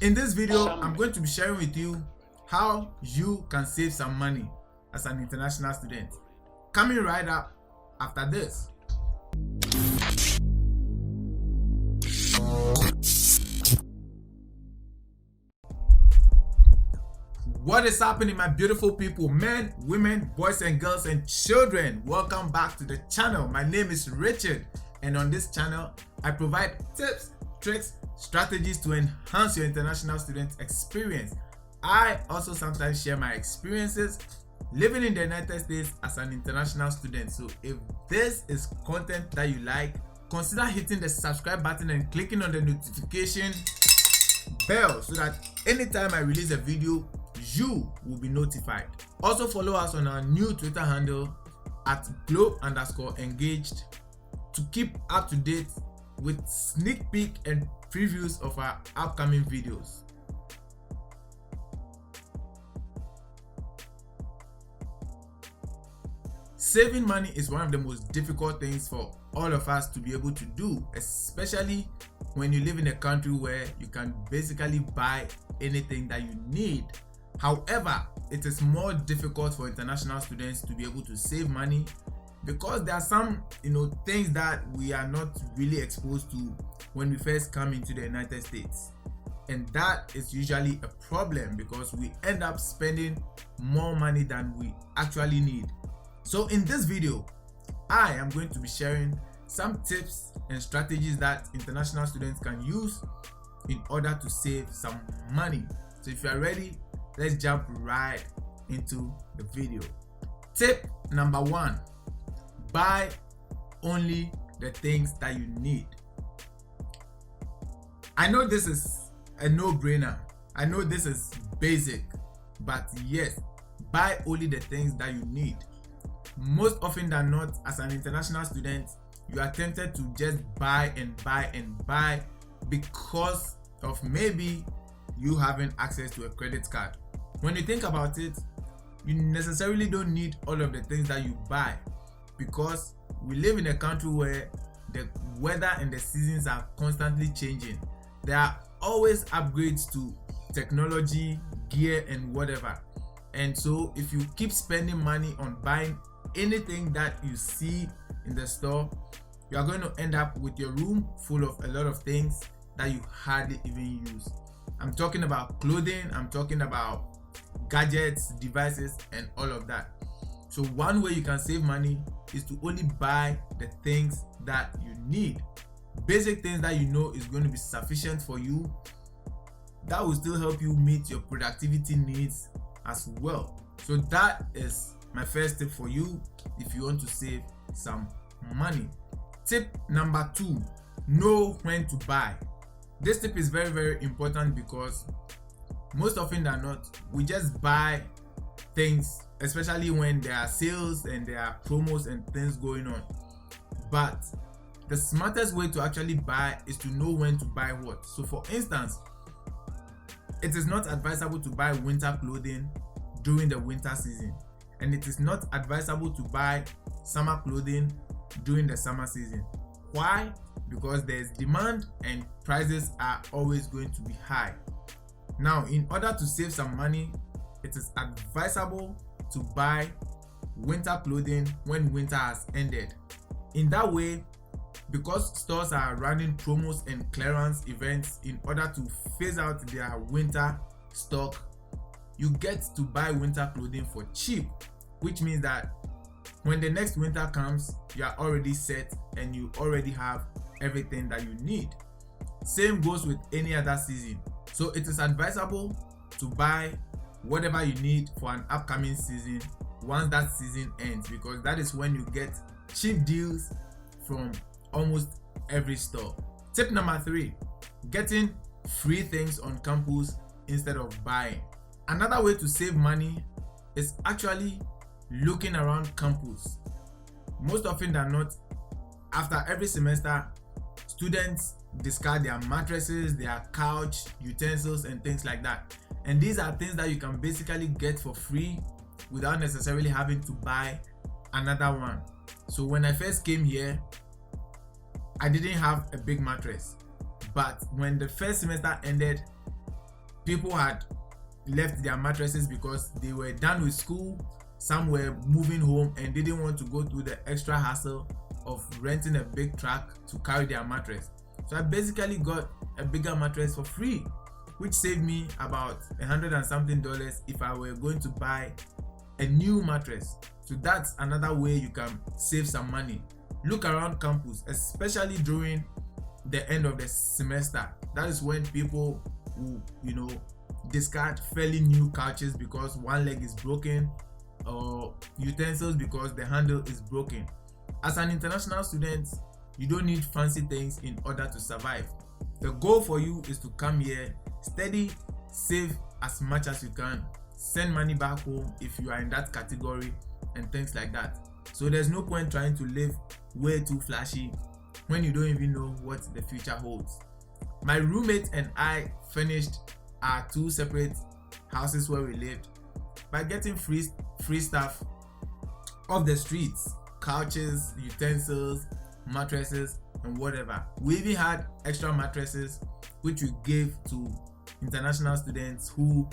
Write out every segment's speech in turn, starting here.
In this video, I'm going to be sharing with you how you can save some money as an international student. Coming right up after this. What is happening, my beautiful people, men, women, boys and girls and children? Welcome back to the channel. My name is Richard, and on this channel I provide tips, tricks, strategies to enhance your international student experience. I also sometimes share my experiences living in the United States as an international student. So if this is content that you like, consider hitting the subscribe button and clicking on the notification bell so that anytime I release a video, you will be notified. Also follow us on our new Twitter handle at glow_engaged to keep up to date with sneak peek and previews of our upcoming videos. Saving money is one of the most difficult things for all of us to be able to do, especially when you live in a country where you can basically buy anything that you need. However, it is more difficult for international students to be able to save money because there are some things that we are not really exposed to when we first come into the United States, and that is usually a problem because we end up spending more money than we actually need. So in this video, I am going to be sharing some tips and strategies that international students can use in order to save some money. So if you are ready, let's jump right into the video. Tip number 1: buy only the things that you need. I know this is a no-brainer. I know this is basic, but yes, buy only the things that you need. Most often than not, as an international student, you are tempted to just buy and buy and buy because of maybe you having access to a credit card. When you think about it, you necessarily don't need all of the things that you buy because we live in a country where the weather and the seasons are constantly changing. There are always upgrades to technology, gear and whatever. And so if you keep spending money on buying anything that you see in the store, you are going to end up with your room full of a lot of things that you hardly even use. I'm talking about clothing, I'm talking about gadgets, devices and all of that. So one way you can save money is to only buy the things that you need. Basic things that you know is going to be sufficient for you, that will still help you meet your productivity needs as well. So that is my first tip for you if you want to save some money. Tip number 2: know when to buy. This tip is very, very important because most often than not, we just buy things, especially when there are sales and there are promos and things going on. But the smartest way to actually buy is to know when to buy what. So for instance, it is not advisable to buy winter clothing during the winter season, and it is not advisable to buy summer clothing during the summer season. Why? Because there's demand and prices are always going to be high. Now, in order to save some money, it is advisable to buy winter clothing when winter has ended. In that way, because stores are running promos and clearance events in order to phase out their winter stock, you get to buy winter clothing for cheap, which means that when the next winter comes, you are already set and you already have everything that you need. Same goes with any other season. So it is advisable to buy whatever you need for an upcoming season once that season ends, because that is when you get cheap deals from almost every store. Tip number 3: getting free things on campus instead of buying. Another way to save money is actually looking around campus. Most often than not, after every semester, students discard their mattresses, their couch, utensils and things like that. And these are things that you can basically get for free without necessarily having to buy another one. So when I first came here, I didn't have a big mattress, but when the first semester ended, people had left their mattresses because they were done with school. Some were moving home and didn't want to go through the extra hassle of renting a big truck to carry their mattress. So I basically got a bigger mattress for free, which saved me about $100 and something if I were going to buy a new mattress. So that's another way you can save some money. Look around campus, especially during the end of the semester. That is when people who, discard fairly new couches because one leg is broken, or utensils because the handle is broken. As an international student, you don't need fancy things in order to survive. The goal for you is to come here, study, save as much as you can, send money back home if you are in that category, and things like that. So there's no point trying to live way too flashy when you don't even know what the future holds. My roommate and I finished our 2 separate houses where we lived by getting free stuff off the streets: couches, utensils, mattresses, and whatever. We even had extra mattresses which we gave to international students who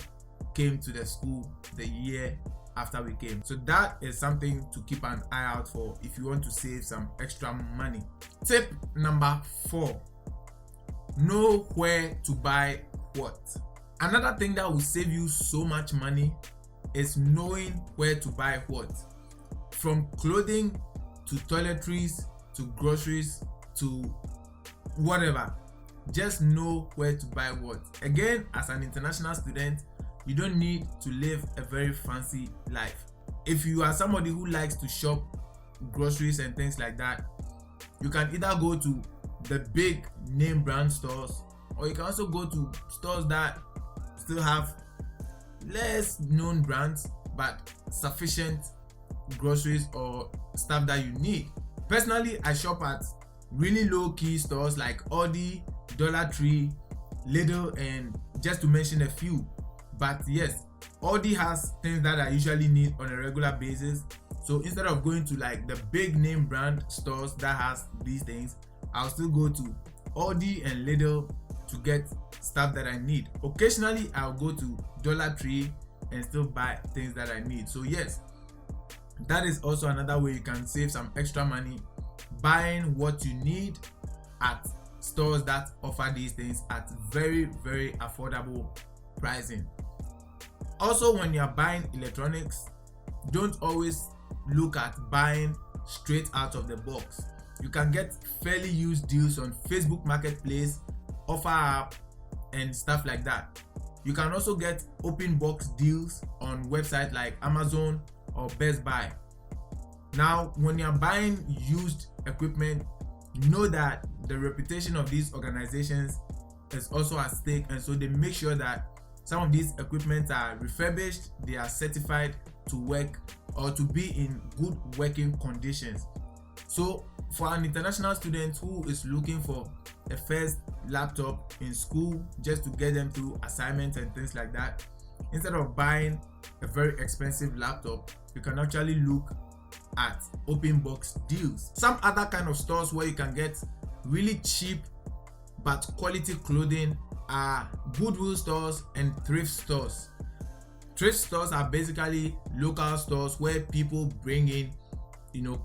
came to the school the year after we came. So that is something to keep an eye out for if you want to save some extra money. Tip number 4: know where to buy what. Another thing that will save you so much money is knowing where to buy what. From clothing to toiletries to groceries to whatever, just know where to buy what. Again, as an international student, you don't need to live a very fancy life. If you are somebody who likes to shop groceries and things like that, you can either go to the big name brand stores, or you can also go to stores that still have less known brands but sufficient groceries or stuff that you need. Personally, I shop at really low key stores like Aldi, Dollar Tree, Lidl, and just to mention a few. But yes, Aldi has things that I usually need on a regular basis. So instead of going to like the big name brand stores that has these things, I'll still go to Aldi and Lidl to get stuff that I need. Occasionally, I'll go to Dollar Tree and still buy things that I need. So yes, that is also another way you can save some extra money, buying what you need at stores that offer these things at very, very affordable pricing. Also, when you're buying electronics, don't always look at buying straight out of the box. You can get fairly used deals on Facebook Marketplace, Offer App, and stuff like that. You can also get open box deals on websites like Amazon or Best Buy. Now, when you're buying used equipment, know that the reputation of these organizations is also at stake, and so they make sure that some of these equipment are refurbished, they are certified to work or to be in good working conditions. So for an international student who is looking for a first laptop in school just to get them through assignments and things like that, instead of buying a very expensive laptop, you can actually look at open box deals. Some other kind of stores where you can get really cheap but quality clothing are Goodwill stores and thrift stores. Thrift stores are basically local stores where people bring in,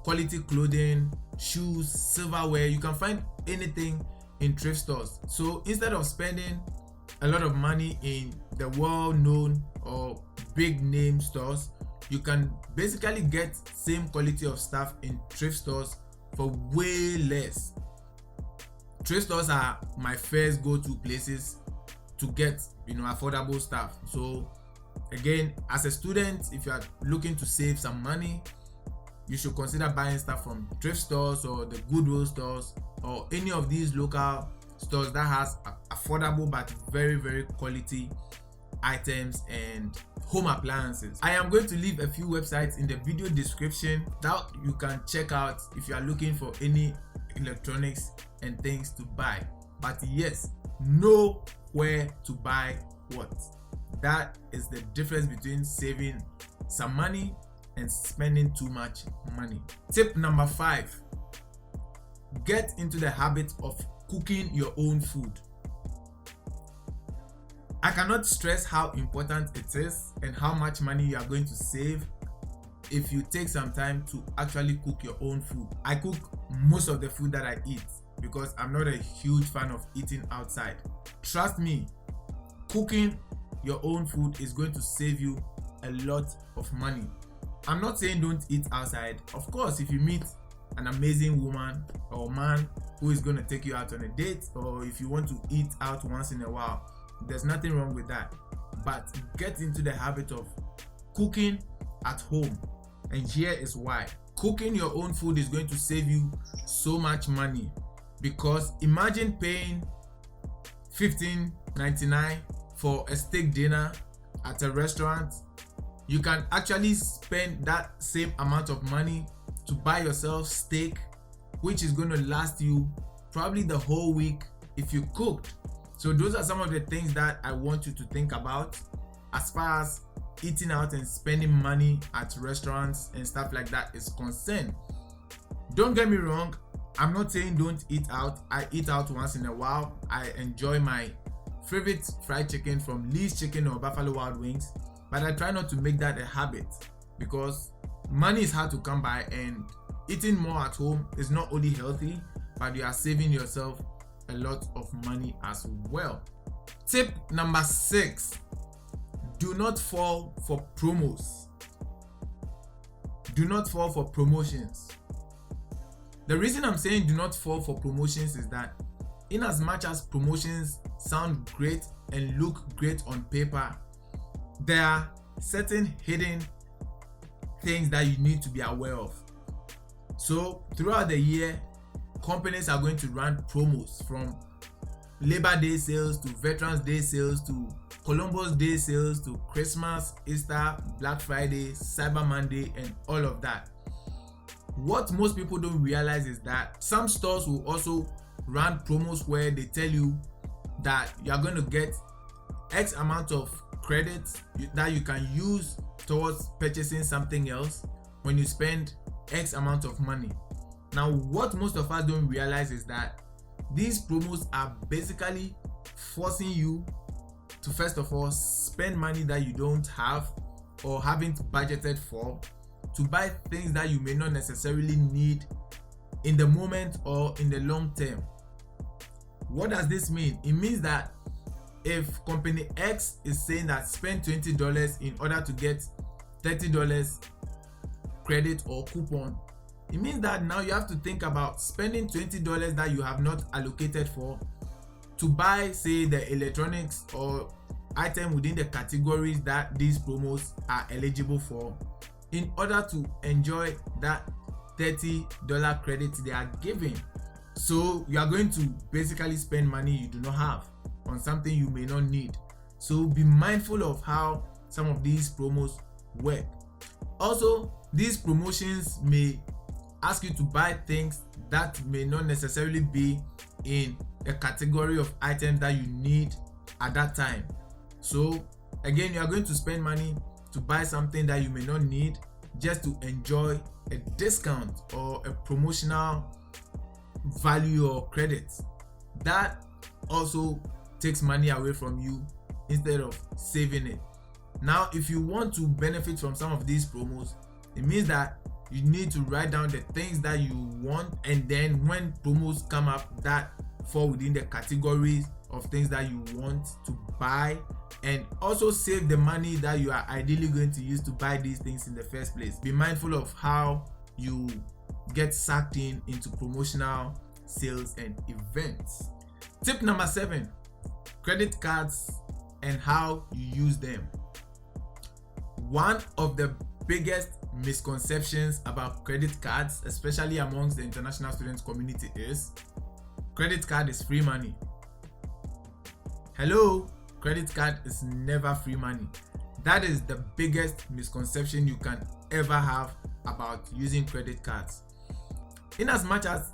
quality clothing, shoes, silverware. You can find anything in thrift stores. So instead of spending a lot of money in the well-known or big name stores, you can basically get same quality of stuff in thrift stores for way less. Thrift stores are my first go-to places to get affordable stuff. So again, as a student, if you are looking to save some money, you should consider buying stuff from thrift stores or the Goodwill stores or any of these local stores that has affordable but very, very quality items and home appliances. I am going to leave a few websites in the video description that you can check out if you are looking for any electronics and things to buy. But yes, know where to buy what. That is the difference between saving some money and spending too much money. Tip number 5: get into the habit of cooking your own food. I cannot stress how important it is and how much money you are going to save if you take some time to actually cook your own food. I cook most of the food that I eat because I'm not a huge fan of eating outside. Trust me, cooking your own food is going to save you a lot of money. I'm not saying don't eat outside. Of course, if you meet an amazing woman or man who is going to take you out on a date, or if you want to eat out once in a while, there's nothing wrong with that. But get into the habit of cooking at home, and here is why. Cooking your own food is going to save you so much money, because imagine paying $15.99 for a steak dinner at a restaurant. You can actually spend that same amount of money to buy yourself steak, which is going to last you probably the whole week if you cooked. So those are some of the things that I want you to think about as far as eating out and spending money at restaurants and stuff like that is concerned. Don't get me wrong, I'm not saying don't eat out. I eat out once in a while. I enjoy my favorite fried chicken from Lee's Chicken or Buffalo Wild Wings, but I try not to make that a habit because money is hard to come by, and eating more at home is not only healthy, but you are saving yourself a lot of money as well. Tip number 6, do not fall for promos. Do not fall for promotions. The reason I'm saying do not fall for promotions is that in as much as promotions sound great and look great on paper, there are certain hidden things that you need to be aware of. So throughout the year, companies are going to run promos, from Labor Day sales to Veterans Day sales to Columbus Day sales to Christmas, Easter, Black Friday, Cyber Monday, and all of that. What most people don't realize is that some stores will also run promos where they tell you that you are going to get X amount of credits that you can use towards purchasing something else when you spend X amount of money. Now, what most of us don't realize is that these promos are basically forcing you to, first of all, spend money that you don't have or haven't budgeted for, to buy things that you may not necessarily need in the moment or in the long term. What does this mean? It means that if company X is saying that spend $20 in order to get $30 credit or coupon, it means that now you have to think about spending $20 that you have not allocated for to buy, say, the electronics or item within the categories that these promos are eligible for, in order to enjoy that $30 credit they are giving. So you are going to basically spend money you do not have on something you may not need. So be mindful of how some of these promos work. Also, these promotions may ask you to buy things that may not necessarily be in a category of items that you need at that time. So again, you are going to spend money to buy something that you may not need just to enjoy a discount or a promotional value or credit. That also takes money away from you instead of saving it. Now, if you want to benefit from some of these promos, it means that you need to write down the things that you want, and then when promos come up that fall within the categories of things that you want to buy, and also save the money that you are ideally going to use to buy these things in the first place. Be mindful of how you get sucked into promotional sales and events. Tip number 7, credit cards and how you use them. One of the biggest misconceptions about credit cards, especially amongst the international students community, is credit card is free money. Hello, credit card is never free money. That is the biggest misconception you can ever have about using credit cards. In as much as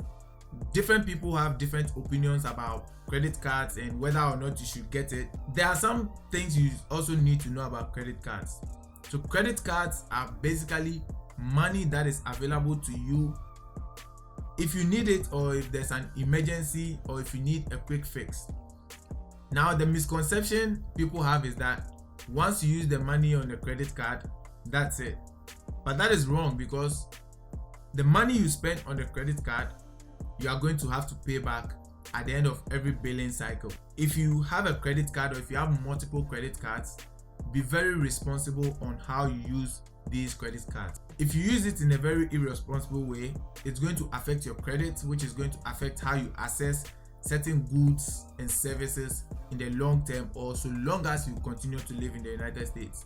different people have different opinions about credit cards and whether or not you should get it, there are some things you also need to know about credit cards. So credit cards are basically money that is available to you if you need it, or if there's an emergency, or if you need a quick fix. Now, the misconception people have is that once you use the money on the credit card, that's it. But that is wrong, because the money you spend on the credit card, you are going to have to pay back at the end of every billing cycle. If you have a credit card, or if you have multiple credit cards, be very responsible on how you use these credit cards. If you use it in a very irresponsible way, it's going to affect your credit, which is going to affect how you assess certain goods and services in the long term, or so long as you continue to live in the United States.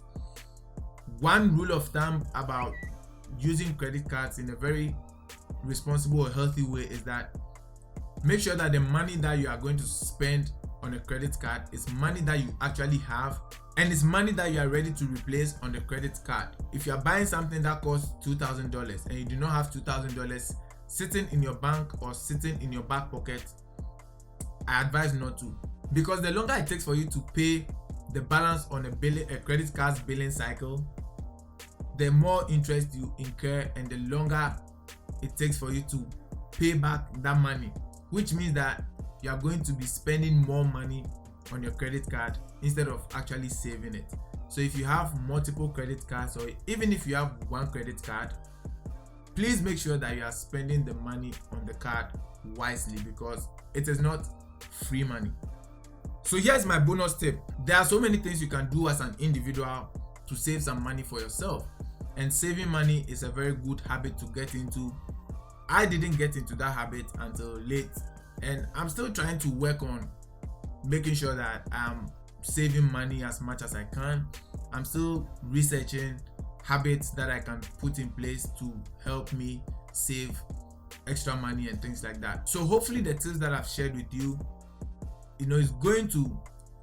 One rule of thumb about using credit cards in a very responsible or healthy way is that make sure that the money that you are going to spend on a credit card is money that you actually have, and it's money that you are ready to replace on the credit card. If you are buying something that costs $2,000 and you do not have $2,000 sitting in your bank or sitting in your back pocket, I advise not to, because the longer it takes for you to pay the balance on a credit card's billing cycle, the more interest you incur and the longer it takes for you to pay back that money, which means that you are going to be spending more money on your credit card instead of actually saving it. So if you have multiple credit cards, or even if you have one credit card, please make sure that you are spending the money on the card wisely, because it is not free money. So here's my bonus tip. There are so many things you can do as an individual to save some money for yourself, and saving money is a very good habit to get into. I didn't get into that habit until late, and I'm still trying to work on making sure that I'm saving money as much as I can. I'm still researching habits that I can put in place to help me save extra money and things like that. So hopefully the tips that I've shared with you, is going to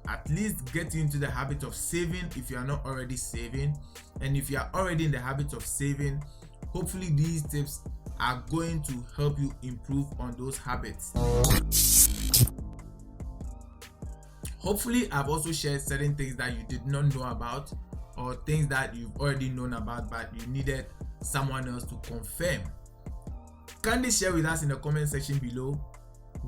at least get you into the habit of saving if you are not already saving. And if you are already in the habit of saving, hopefully these tips are going to help you improve on those habits. Hopefully I've also shared certain things that you did not know about, or things that you've already known about but you needed someone else to confirm. Kindly share with us in the comment section below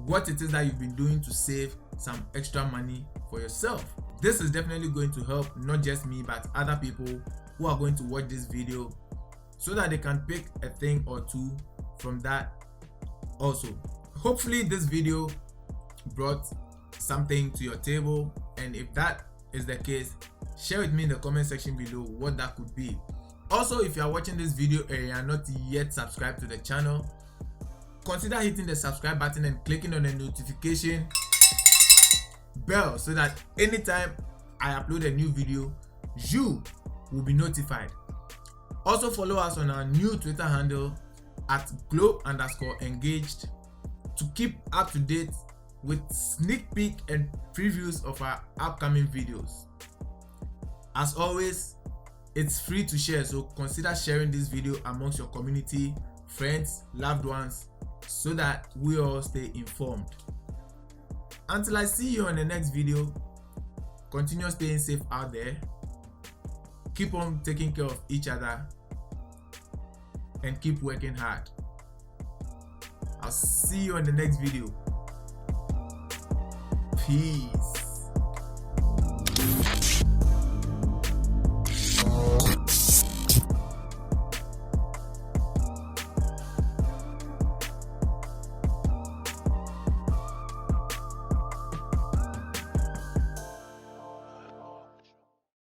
what it is that you've been doing to save some extra money for yourself. This is definitely going to help not just me but other people who are going to watch this video, so that they can pick a thing or two from that also. Hopefully this video brought something to your table, and if that is the case, share with me in the comment section below what that could be. Also, if you are watching this video and you are not yet subscribed to the channel, consider hitting the subscribe button and clicking on the notification bell, so that anytime I upload a new video, you will be notified. Also follow us on our new Twitter handle at glow_engaged to keep up to date with sneak peek and previews of our upcoming videos. As always, it's free to share, so consider sharing this video amongst your community, friends, loved ones, so that we all stay informed. Until I see you on the next video, continue staying safe out there, keep on taking care of each other, and keep working hard. I'll see you on the next video. Peace.